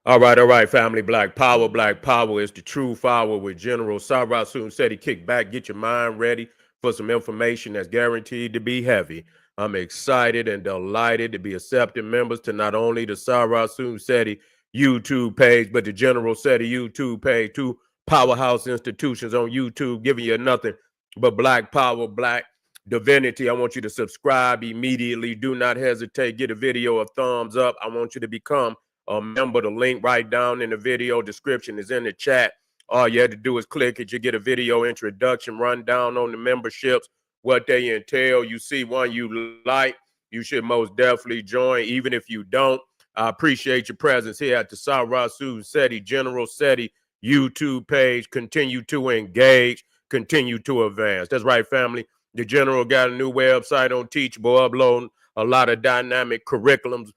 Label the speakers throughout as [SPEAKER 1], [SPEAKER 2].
[SPEAKER 1] All right, family. Black Power is the true power with General Sarah Soon said he kick back, get your mind ready for some information that's guaranteed to be heavy. I'm excited and delighted to be accepting members to not only the Sarah Soon Seti YouTube page, but the General Seti YouTube page, two powerhouse institutions on YouTube giving you nothing but black power, black divinity. I want you to subscribe immediately. Do not hesitate. Get a video a thumbs up. I want you to become a member. The link right down in the video description is in the chat. All you had to do is click it. You get a video introduction, rundown on the memberships, what they entail. You see one you like, you should most definitely join. Even if you don't, I appreciate your presence here at the Sarasu Seti General Seti YouTube page. Continue to engage, continue to advance. That's right, family. The General got a new website on Teachable, uploading a lot of dynamic curriculums,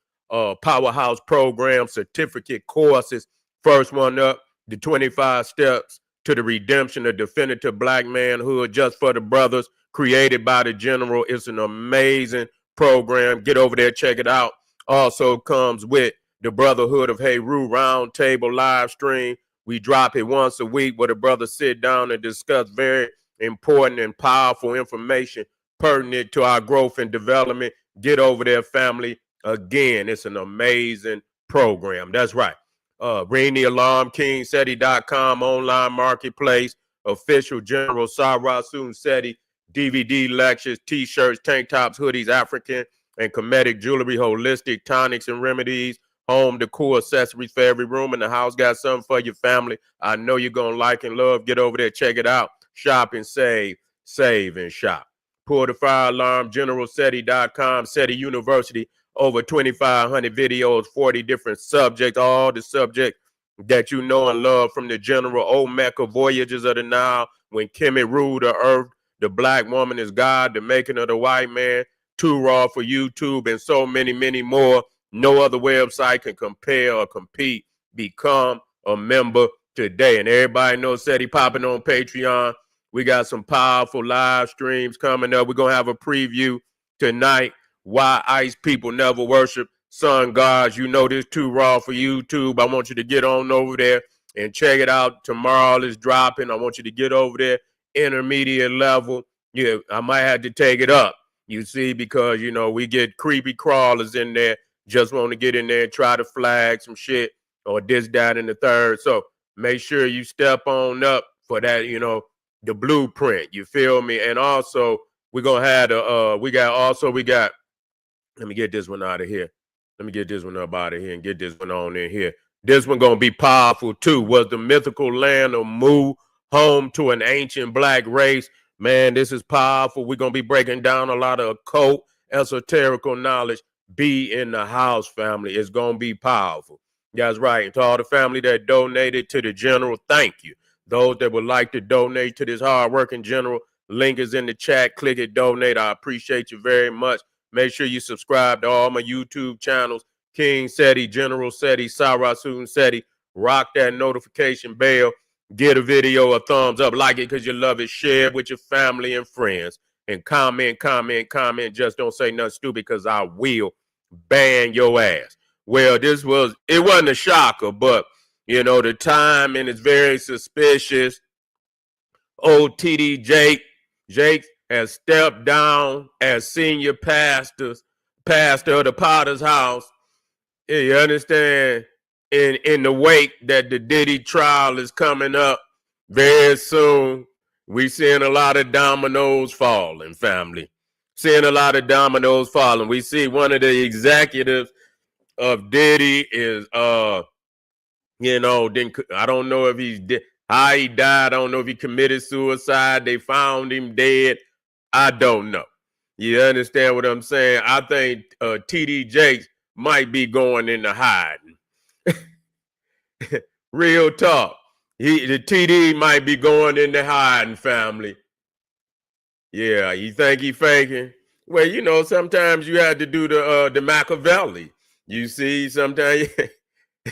[SPEAKER 1] powerhouse programs, certificate courses. First one up, the 25 steps to the redemption of definitive black manhood just for the brothers, created by the General. It's an amazing program. Get over there, check it out. Also comes with the Brotherhood of Heru Roundtable live stream. We drop it once a week where the brothers sit down and discuss very important and powerful information pertinent to our growth and development. Get over there, family. Again, it's an amazing program. That's right. Ring the alarm, KingSeti.com, online marketplace, official General Sarah Soon Seti, DVD lectures, t-shirts, tank tops, hoodies, African and Kemetic jewelry, holistic tonics and remedies, home decor accessories for every room in the house. Got something for your family. I know you're going to like and love. Get over there, check it out. Shop and save and shop. Pull the fire alarm, GeneralSeti.com, Seti University. Over 2,500 videos, 40 different subjects, all the subjects that you know and love from the General. Old Mecca, Voyages of the Nile, when Kemet ruled the earth, the black woman is God, the making of the white man, Too Raw for YouTube, and so many, many more. No other website can compare or compete. Become a member today. And everybody knows Seti popping on Patreon. We got some powerful live streams coming up. We're going to have a preview tonight. Why ICE people never worship sun gods. You know this Too Raw for YouTube. I want you to get on over there and check it out. Tomorrow is dropping. I want you to get over there. Intermediate level. Yeah, I might have to take it up. You see, because, you know, we get creepy crawlers in there. Just want to get in there and try to flag some shit or this, that, and the third. So make sure you step on up for that, you know, the blueprint. You feel me? And also, we're going to have we got, let me get this one out of here. Let me get this one up out of here and get this one on in here. This one going to be powerful too. Was the mythical land of Mu home to an ancient black race? Man, this is powerful. We're going to be breaking down a lot of occult, esoterical knowledge. Be in the house, family. It's going to be powerful. That's right. And to all the family that donated to the General, thank you. Those that would like to donate to this hardworking General, link is in the chat. Click it, donate. I appreciate you very much. Make sure you subscribe to all my YouTube channels, King Seti, General Seti, Sarah Soon Seti. Rock that notification bell. Get a video a thumbs up. Like it because you love it. Share it with your family and friends. And comment. Just don't say nothing stupid because I will ban your ass. Well, it wasn't a shocker, but, you know, the timing is very suspicious. Old TD Jake has stepped down as senior pastor of the Potter's house. You understand? In the wake that the Diddy trial is coming up very soon, we seeing a lot of dominoes falling, family. Seeing a lot of dominoes falling. We see one of the executives of Diddy is, you know, I don't know if how he died. I don't know if he committed suicide. They found him dead. I don't know. You understand what I'm saying? I think TD Jakes might be going into hiding. Real talk. The TD might be going into hiding, family. Yeah, you think he faking? Well, you know, sometimes you had to do the Machiavelli. You see, sometimes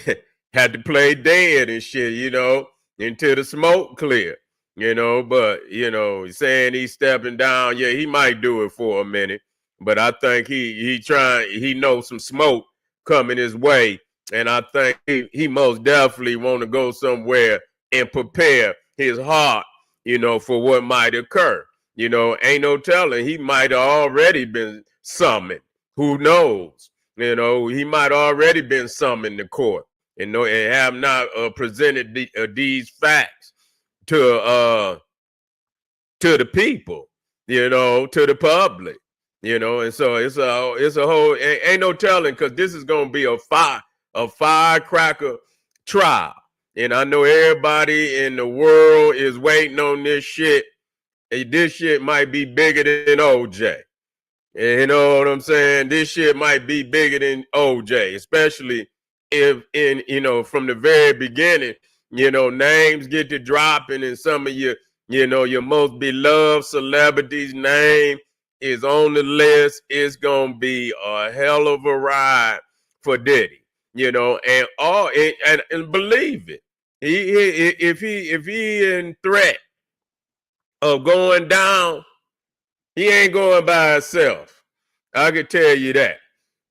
[SPEAKER 1] you had to play dead and shit, you know, until the smoke clear. You know, but, you know, saying he's stepping down, yeah, he might do it for a minute. But I think he knows some smoke coming his way And I think he most definitely want to go somewhere and prepare his heart, for what might occur. Ain't no telling. He might have already been summoned. Who knows? He might already been summoned to court and have not presented these facts to the people, to the public, and so it's a whole ain't no telling, because this is gonna be a firecracker trial. And I know everybody in the world is waiting on this shit. This shit might be bigger than OJ. And you know what I'm saying? This shit might be bigger than OJ, especially if from the very beginning, names get to dropping, and some of your most beloved celebrities' name is on the list. It's gonna be a hell of a ride for Diddy, and believe it. If he in threat of going down, he ain't going by himself. I can tell you that.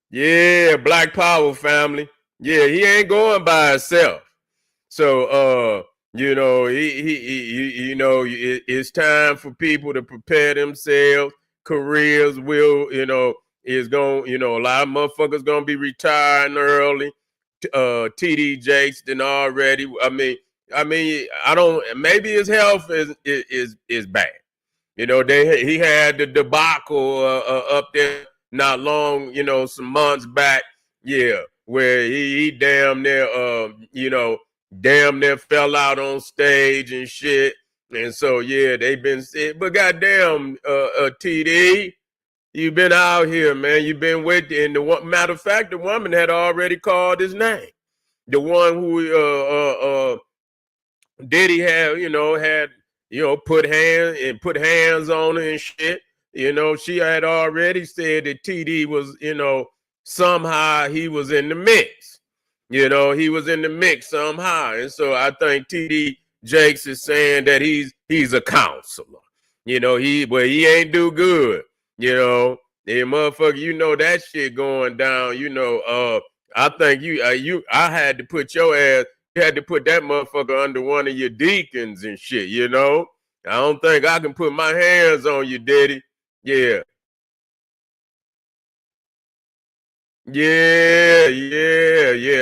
[SPEAKER 1] Yeah, Black Power family. Yeah, he ain't going by himself. So, it's time for people to prepare themselves. Careers is going, a lot of motherfuckers gonna be retiring early. TD Jakes then already. I don't. Maybe his health is bad. He had the debacle up there not long, some months back. Yeah, where he damn near fell out on stage and shit. And so yeah, they've been sick. But goddamn, TD, you've been out here, man. You've been with, and matter of fact, the woman had already called his name. The one who Diddy had put hands on her and shit. She had already said that TD was, somehow he was in the mix. He was in the mix somehow. And so I think TD Jakes is saying that he's a counselor. He ain't do good. Yeah, motherfucker, that shit going down. I think I had to put your ass. You had to put that motherfucker under one of your deacons and shit, I don't think I can put my hands on you, Diddy. Yeah. Yeah.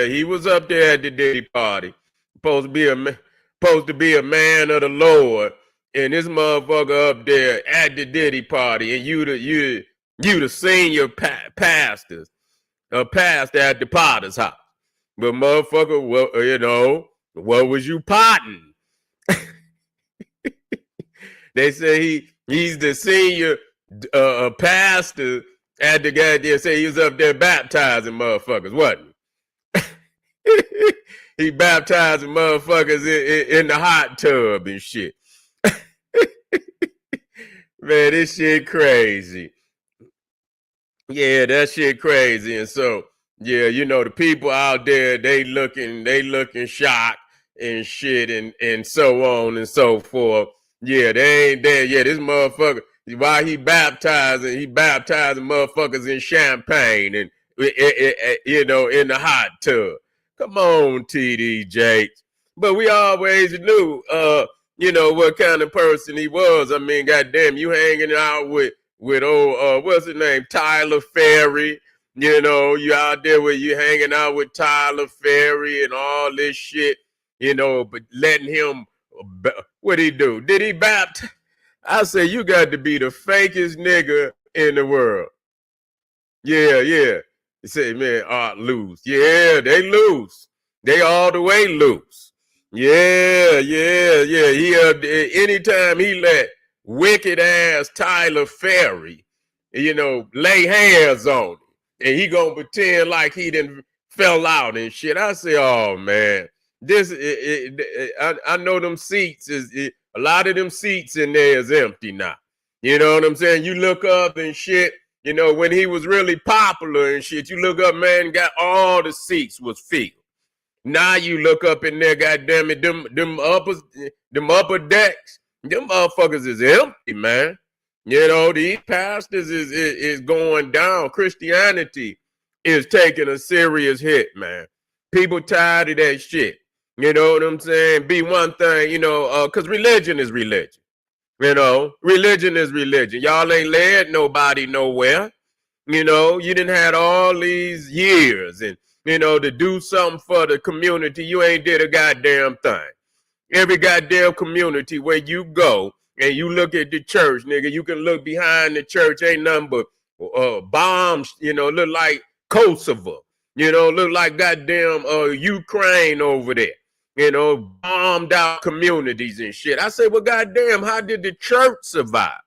[SPEAKER 1] He was up there at the Diddy party. Supposed to be a man of the Lord. And this motherfucker up there at the Diddy party, and you the senior pastor at the Potter's house. But motherfucker, what was you potting? They say he's the senior pastor at the goddamn. Say he was up there baptizing motherfuckers, wasn't he? He baptizing motherfuckers in the hot tub and shit. Man, this shit crazy. Yeah, that shit crazy. And so, yeah, the people out there, they looking shocked and shit and so on and so forth. Yeah, they ain't there. Yeah, this motherfucker, while he baptizing motherfuckers in champagne and, in the hot tub. Come on, TD Jakes. But we always knew, what kind of person he was. I mean, goddamn, you hanging out with old, what's his name? Tyler Ferry. You out there where you hanging out with Tyler Ferry and all this shit, but letting him, what'd he do? Did he baptize? I say, you got to be the fakest nigga in the world. Yeah. He said, man, Art lose. Yeah, they lose. They all the way loose. Yeah. He anytime he let wicked ass Tyler Ferry, lay hands on him, and he gonna pretend like he didn't fell out and shit. I say, oh man, I know them seats a lot of them seats in there is empty now. You know what I'm saying? You look up and shit. When he was really popular and shit, you look up, man, got all the seats was filled. Now you look up in there, goddamn it, them upper decks, them motherfuckers is empty, man. These pastors is going down. Christianity is taking a serious hit, man. People tired of that shit. You know what I'm saying? Be one thing, because religion is religion. Religion is religion. Y'all ain't led nobody nowhere. You didn't had all these years and, to do something for the community. You ain't did a goddamn thing. Every goddamn community where you go and you look at the church, nigga, you can look behind the church. Ain't nothing but bombs, look like Kosovo, look like goddamn Ukraine over there, bombed out communities and shit. I say, well, goddamn, how did the church survive?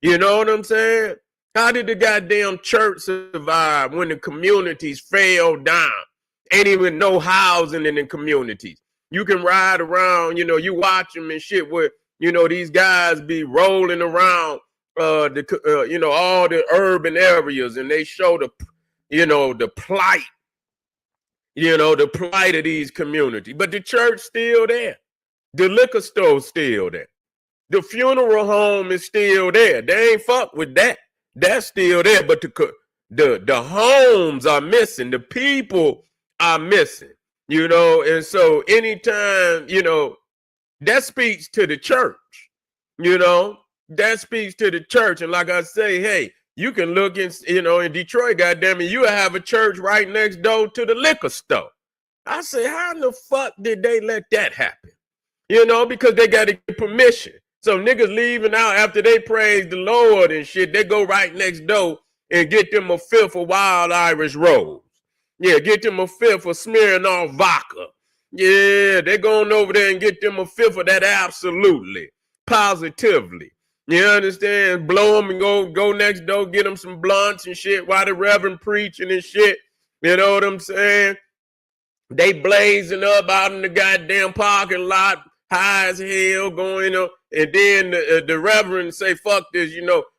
[SPEAKER 1] You know what I'm saying? How did the goddamn church survive when the communities fell down? Ain't even no housing in the communities. You can ride around, you watch them and shit where, these guys be rolling around, all the urban areas, and they show the plight, the plight of these communities. But the church still there. The liquor store still there. The funeral home is still there. They ain't fuck with that. That's still there. But the homes are missing. The people are missing. And so anytime, that speaks to the church, that speaks to the church. And like I say, hey, you can look in Detroit, goddamn it, you have a church right next door to the liquor store. I say, how in the fuck did they let that happen? Because they got to get permission. So niggas leaving out after they praise the Lord and shit, they go right next door and get them a fifth of Wild Irish Rose. Yeah, get them a fifth of Smirnoff vodka. Yeah, they going over there and get them a fifth of that absolutely, positively. You understand? Blow them and go next door, get them some blunts and shit while the reverend preaching and shit. You know what I'm saying? They blazing up out in the goddamn parking lot, high as hell, going up. And then the reverend say, fuck this,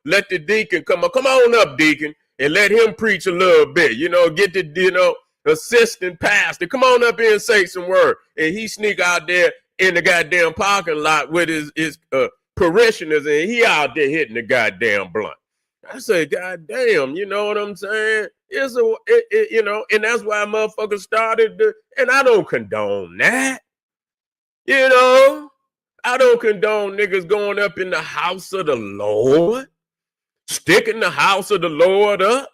[SPEAKER 1] let the deacon come on up, deacon, and let him preach a little bit, get the, assistant pastor, come on up here and say some word. And he sneak out there in the goddamn parking lot with his parishioners, and he out there hitting the goddamn blunt. I say, goddamn, you know what I'm saying? And that's why motherfuckers started and I don't condone that. I don't condone niggas going up in the house of the Lord, sticking the house of the Lord up.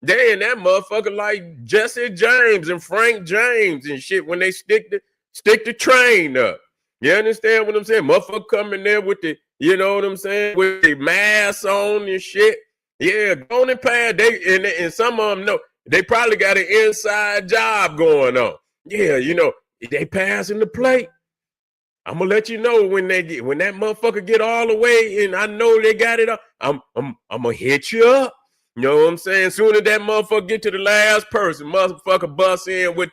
[SPEAKER 1] They in that motherfucker like Jesse James and Frank James and shit when they stick the train up. You understand what I'm saying? Motherfucker coming there with the, with the mask on and shit. Yeah, go on and pad. And some of them know they probably got an inside job going on. Yeah, they passing the plate. I'm gonna let you know when that motherfucker get all the way and I know they got it up. I'm gonna hit you up. You know what I'm saying? Soon as that motherfucker get to the last person, motherfucker bust in with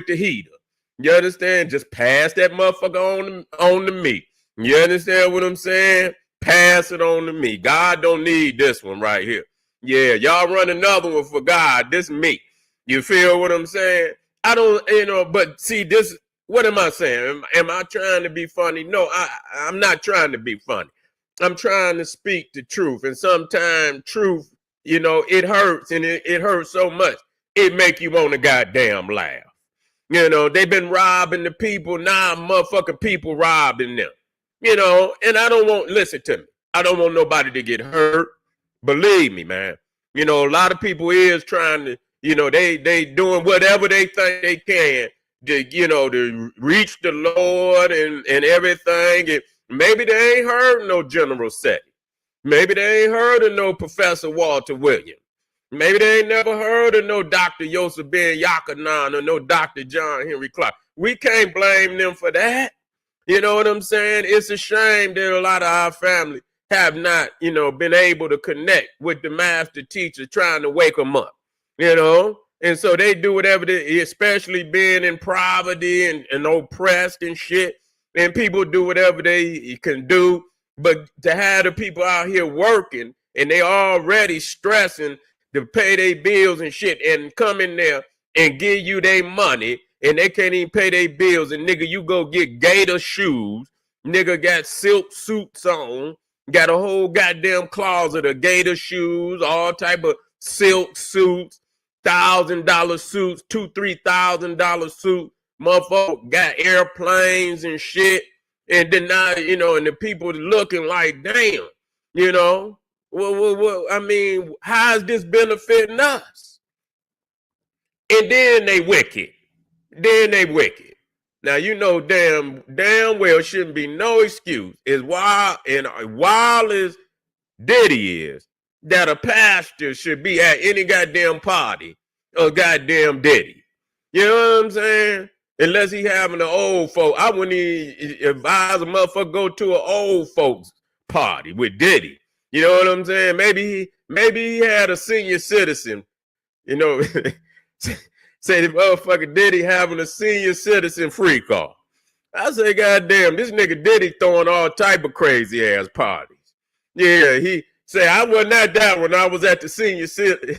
[SPEAKER 1] the heater. You understand? Just pass that motherfucker on to me. You understand what I'm saying? Pass it on to me. God don't need this one right here. Yeah, y'all run another one for God. This me. You feel what I'm saying? I don't, but see this. What am I saying? Am I trying to be funny? No, I'm not trying to be funny. I'm trying to speak the truth. And sometimes truth, it hurts, and it hurts so much. It make you want to goddamn laugh. They've been robbing the people. Now motherfucking people robbing them. And I don't want, listen to me. I don't want nobody to get hurt. Believe me, man. A lot of people is trying to, they doing whatever they think they can to reach the Lord and everything. And maybe they ain't heard no General Seti. Maybe they ain't heard of no Professor Walter Williams. Maybe they ain't never heard of no Dr. Yosef Ben Yakanan or no Dr. John Henry Clark. We can't blame them for that. You know what I'm saying? It's a shame that a lot of our family have not, been able to connect with the master teacher trying to wake them up, And so they do whatever they, especially being in poverty and oppressed and shit. And people do whatever they can do. But to have the people out here working and they already stressing to pay their bills and shit and come in there and give you their money and they can't even pay their bills. And nigga, you go get gator shoes. Nigga got silk suits on, got a whole goddamn closet of gator shoes, all type of silk suits. $1,000 suits, $2,000-3,000 suit. Motherfucker got airplanes and shit. And then now, and the people looking like, damn, I mean, how is this benefiting us? And then they wicked. Now, damn well shouldn't be no excuse. As wild as Diddy is, that a pastor should be at any goddamn party or goddamn Diddy. You know what I'm saying? Unless he having an old folk. I wouldn't even advise a motherfucker go to an old folks party with Diddy. You know what I'm saying? Maybe he had a senior citizen, say the motherfucker Diddy having a senior citizen freak off. I say, goddamn, this nigga Diddy throwing all type of crazy ass parties. Yeah, he say, I wasn't at that when I was at the senior citizen.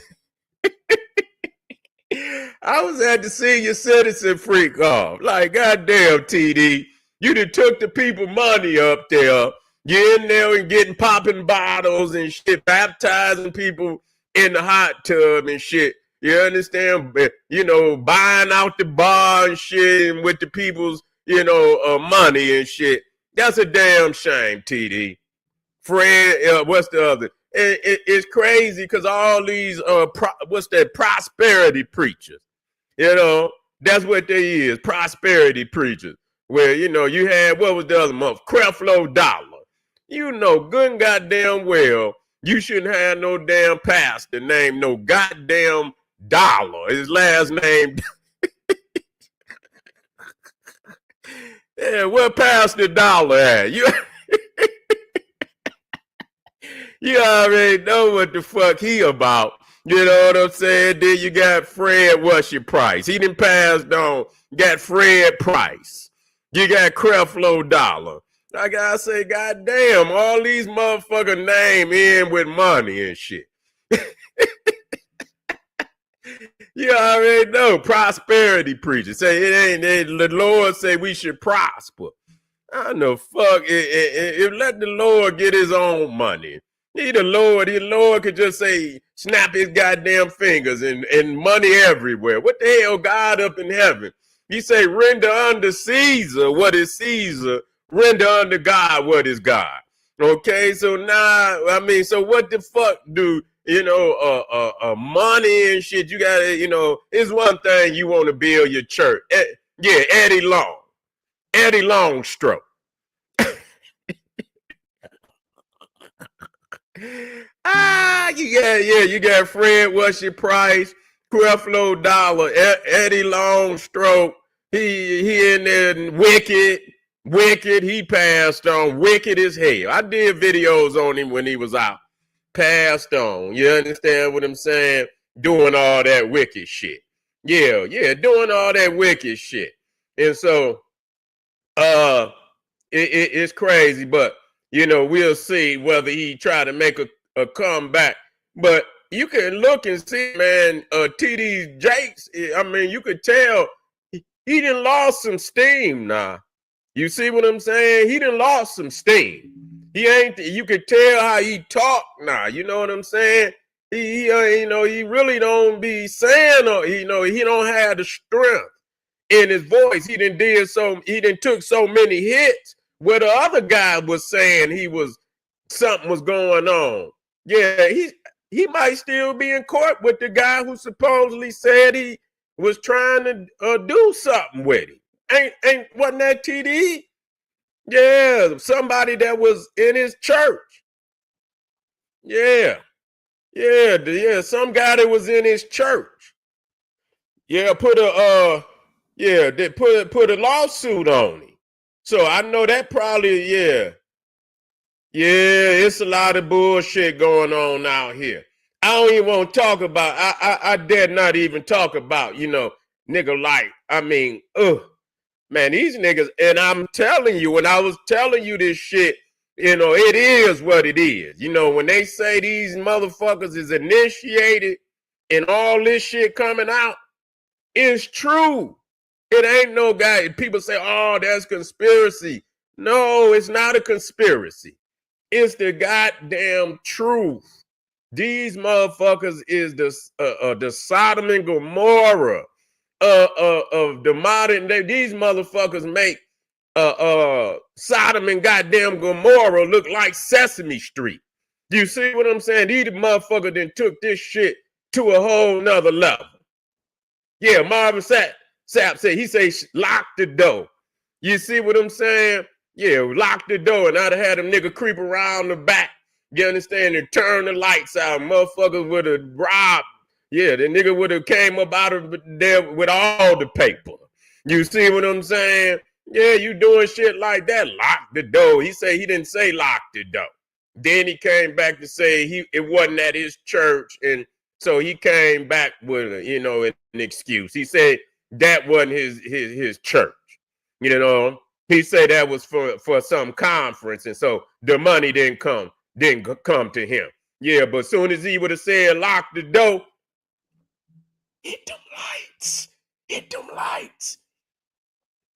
[SPEAKER 1] I was at the senior citizen freak off. Like, goddamn, TD, you done took the people money up there. You're in there and getting popping bottles and shit, baptizing people in the hot tub and shit. You understand? Buying out the bar and shit and with the people's, money and shit. That's a damn shame, TD. Fred, what's the other? It's crazy because all these prosperity preachers, that's what they is, prosperity preachers. Where you had, what was the other month? Creflo Dollar. Good and goddamn well, you shouldn't have no damn pastor named no goddamn Dollar. His last name. Yeah, where Pastor Dollar at? You already know what the fuck he about. You know what I'm saying? Then you got Fred, what's your price? He done passed on. Got Fred Price. You got Creflo Dollar. I gotta say, goddamn, all these motherfucker name in with money and shit. You already know, prosperity preachers say the Lord say we should prosper. I know, fuck it. Let the Lord get his own money. The Lord could just say, snap his goddamn fingers and money everywhere. What the hell, God up in heaven? He say, render unto Caesar what is Caesar, render unto God what is God. Okay, so now, so what the fuck do, money and shit, you gotta, it's one thing you want to build your church. Eddie Longstroke. You got Fred, what's your price? Creflo Dollar, Eddie Longstroke. He in there wicked. He passed on, wicked as hell. I did videos on him when he was out. Passed on. You understand what I'm saying? Doing all that wicked shit. Yeah, doing all that wicked shit. And so, it's crazy, but we'll see whether he try to make a comeback. But you can look and see, man, TD Jakes, you could tell he done lost some steam now. You see what I'm saying? He done lost some steam. You could tell how he talk now. You know what I'm saying? He really don't be saying, he don't have the strength in his voice. He done took so many hits where the other guy was saying something was going on. Yeah, he might still be in court with the guy who supposedly said he was trying to do something with him. Wasn't that TD? Yeah, somebody that was in his church. Yeah, some guy that was in his church. Yeah, put a lawsuit on him. So I know that probably, it's a lot of bullshit going on out here. I don't even want to talk about, I dare not even talk about, nigga like, man, these niggas, and I'm telling you, when I was telling you this shit, it is what it is. When they say these motherfuckers is initiated and all this shit coming out, it's true. It ain't no guy. People say, oh, that's conspiracy. No, it's not a conspiracy. It's the goddamn truth. These motherfuckers is the Sodom and Gomorrah of the modern day. These motherfuckers make Sodom and goddamn Gomorrah look like Sesame Street. You see what I'm saying? These motherfuckers then took this shit to a whole nother level. Yeah, Marvin Sapp said, he say, lock the door. You see what I'm saying? Yeah, lock the door, and I'd have had them nigga creep around the back. You understand? And turn the lights out. Motherfuckers would have robbed. Yeah, the nigga would have came up out of there with all the paper. You see what I'm saying? Yeah, you doing shit like that. Lock the door. He said he didn't say lock the door. Then he came back to say it wasn't at his church, and so he came back with an excuse. He said that wasn't his church. You know, he said that was for some conference, and so the money didn't come to him. Yeah, but as soon as he would have said lock the door, hit them lights.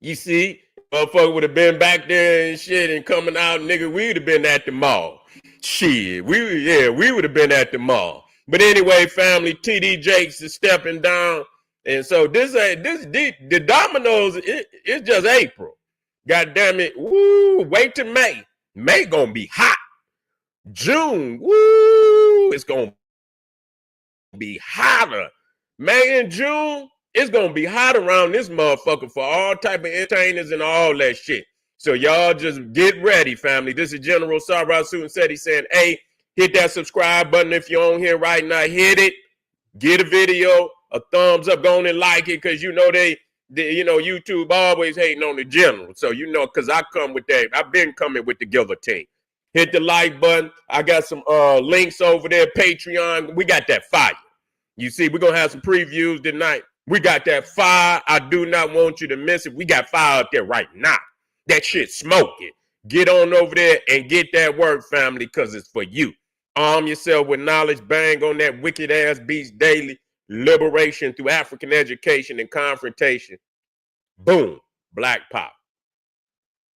[SPEAKER 1] You see, motherfucker would have been back there and shit and coming out, nigga, we would have been at the mall. Shit, we would have been at the mall. But anyway, family, TD Jakes is stepping down. And so the dominoes, it's just April. God damn it. Woo, wait till May. May gonna be hot. June, woo, it's gonna be hotter. May and June, it's gonna be hot around this motherfucker for all type of entertainers and all that shit. So y'all just get ready, family. This is General Sarah Suit said he's saying, hey, hit that subscribe button if you're on here right now. Hit it. Get a video, a thumbs up, go on and like it, because YouTube always hating on the general. So because I come with that. I've been coming with the guillotine. Hit the like button. I got some links over there, Patreon. We got that fire. You see, we're going to have some previews tonight. We got that fire. I do not want you to miss it. We got fire out there right now. That shit smoking. Get on over there and get that work, family, because it's for you. Arm yourself with knowledge. Bang on that wicked ass beast daily. Liberation through African education and confrontation. Boom. Black power.